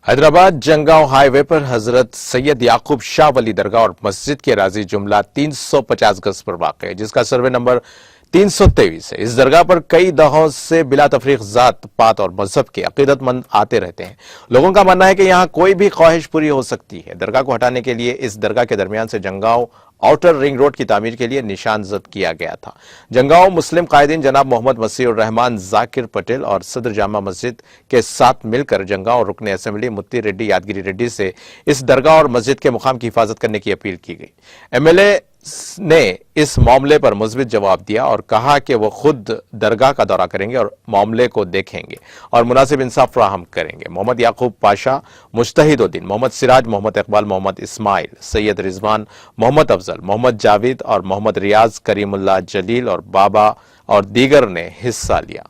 Hyderabad جنگاؤں high وے پر حضرت سید یعقوب شاہ ولی درگاہ اور مسجد کے اراضی جملہ 350 گز پر واقع ہے، جس کا سروے نمبر 323 ہے۔ اس درگاہ پر کئی دہائیوں سے بلا تفریق ذات، پات اور مذہب کے عقیدت مند آتے رہتے ہیں۔ لوگوں کا ماننا ہے کہ یہاں کوئی بھی خواہش پوری ہو سکتی ہے۔ درگاہ کو ہٹانے کے لیے اس درگاہ کے درمیان سے جنگاؤں آؤٹر رنگ روڈ کی تعمیر کے لیے نشان زد کیا گیا تھا۔ جنگاؤں مسلم قائدین جناب محمد مسیح الرحمان ذاکر پٹیل اور صدر جامع مسجد کے ساتھ مل کر جنگاؤں رکن اسمبلی متی ریڈی یادگیری ریڈی سے اس درگاہ اور مسجد کے مقام کی حفاظت کرنے کی اپیل کی گئی۔ ایم ایل اے نے اس معاملے پر مثبت جواب دیا اور کہا کہ وہ خود درگاہ کا دورہ کریں گے اور معاملے کو دیکھیں گے اور مناسب انصاف فراہم کریں گے۔ محمد یعقوب پاشا، مجتہد الدین، محمد سراج، محمد اقبال، محمد اسماعیل، سید رضوان، محمد افضل، محمد جاوید اور محمد ریاض، کریم اللہ جلیل اور بابا اور دیگر نے حصہ لیا۔